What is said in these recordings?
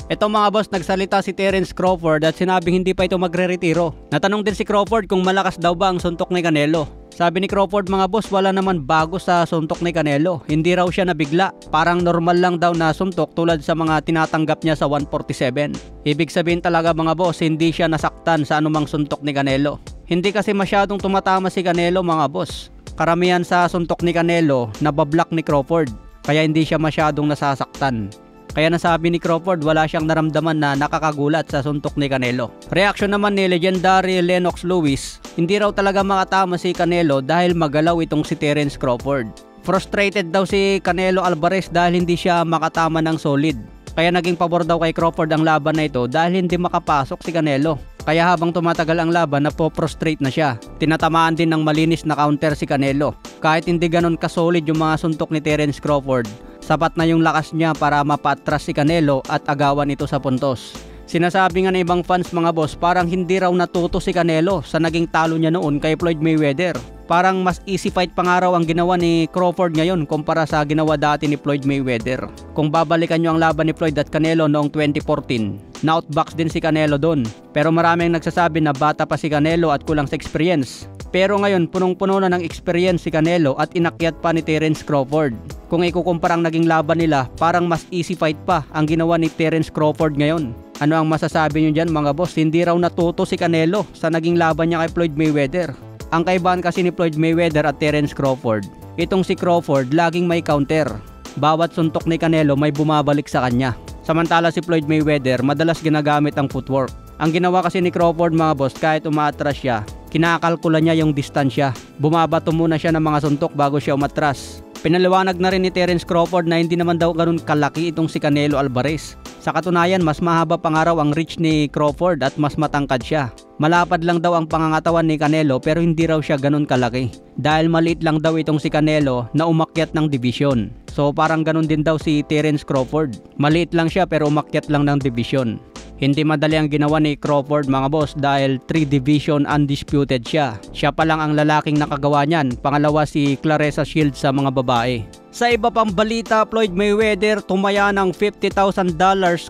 Ito mga boss, nagsalita si Terence Crawford at sinabing hindi pa ito magre-retiro. Natanong din si Crawford kung malakas daw ba ang suntok ni Canelo. Sabi ni Crawford mga boss, wala naman bago sa suntok ni Canelo. Hindi raw siya nabigla. Parang normal lang daw na suntok tulad sa mga tinatanggap niya sa 147. Ibig sabihin talaga mga boss, hindi siya nasaktan sa anumang suntok ni Canelo. Hindi kasi masyadong tumatama si Canelo mga boss. Karamihan sa suntok ni Canelo nabablock ni Crawford. Kaya hindi siya masyadong nasasaktan. Kaya nasabi ni Crawford wala siyang naramdaman na nakakagulat sa suntok ni Canelo. Reaksyon naman ni legendary Lennox Lewis, hindi raw talaga makatama si Canelo dahil magalaw itong si Terence Crawford. Frustrated daw si Canelo Alvarez dahil hindi siya makatama ng solid. Kaya naging pabor daw kay Crawford ang laban na ito dahil hindi makapasok si Canelo. Kaya habang tumatagal ang laban, napo-prostrate na siya. Tinatamaan din ng malinis na counter si Canelo. Kahit hindi ganon kasolid yung mga suntok ni Terence Crawford, sapat na yung lakas niya para mapatras si Canelo at agawan ito sa puntos. Sinasabi nga ng ibang fans mga boss, parang hindi raw natuto si Canelo sa naging talo niya noon kay Floyd Mayweather. Parang mas easy fight pa nga raw ang ginawa ni Crawford ngayon kumpara sa ginawa dati ni Floyd Mayweather. Kung babalikan nyo ang laban ni Floyd at Canelo noong 2014, na-outbox din si Canelo doon. Pero maraming nagsasabi na bata pa si Canelo at kulang sa experience. Pero ngayon punong-puno na ng experience si Canelo at inakyat pa ni Terence Crawford. Kung ikukumpara ang naging laban nila, parang mas easy fight pa ang ginawa ni Terence Crawford ngayon. Ano ang masasabi nyo dyan mga boss? Hindi raw natuto si Canelo sa naging laban niya kay Floyd Mayweather. Ang kaibahan kasi ni Floyd Mayweather at Terence Crawford, itong si Crawford laging may counter. Bawat suntok ni Canelo may bumabalik sa kanya. Samantala si Floyd Mayweather madalas ginagamit ang footwork. Ang ginawa kasi ni Crawford mga boss, kahit umaatras siya, kinakalkula niya yung distansya. Bumabato muna siya ng mga suntok bago siya umatras. Pinaliwanag na rin ni Terence Crawford na hindi naman daw ganun kalaki itong si Canelo Alvarez. Sa katunayan, mas mahaba pa nga raw ang reach ni Crawford at mas matangkad siya. Malapad lang daw ang pangangatawan ni Canelo pero hindi raw siya ganun kalaki. Dahil maliit lang daw itong si Canelo na umakyat ng division. So parang ganun din daw si Terence Crawford. Maliit lang siya pero umakyat lang ng division. Hindi madali ang ginawa ni Crawford mga boss dahil 3 division undisputed siya. Siya pa lang ang lalaking nakagawa niyan. Pangalawa si Claressa Shields sa mga babae. Sa iba pang balita, Floyd Mayweather tumaya ng $50,000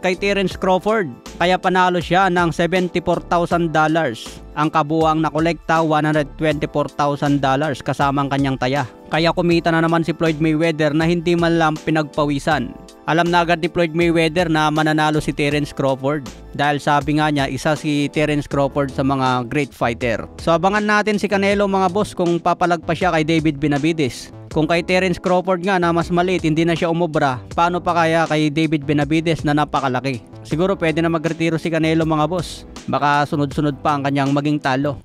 kay Terence Crawford. Kaya panalo siya ng $74,000. Ang kabuuang nakolekta $124,000 kasama ang kanyang taya. Kaya kumita na naman si Floyd Mayweather na hindi man lang pinagpawisan. Alam na agad ni Floyd Mayweather na mananalo si Terence Crawford. Dahil sabi nga niya, isa si Terence Crawford sa mga great fighter. So abangan natin si Canelo mga boss kung papalagpa siya kay David Benavidez. Kung kay Terence Crawford nga na mas maliit, hindi na siya umubra, paano pa kaya kay David Benavidez na napakalaki? Siguro pwede na magretiro si Canelo mga boss. Baka sunod-sunod pa ang kanyang maging talo.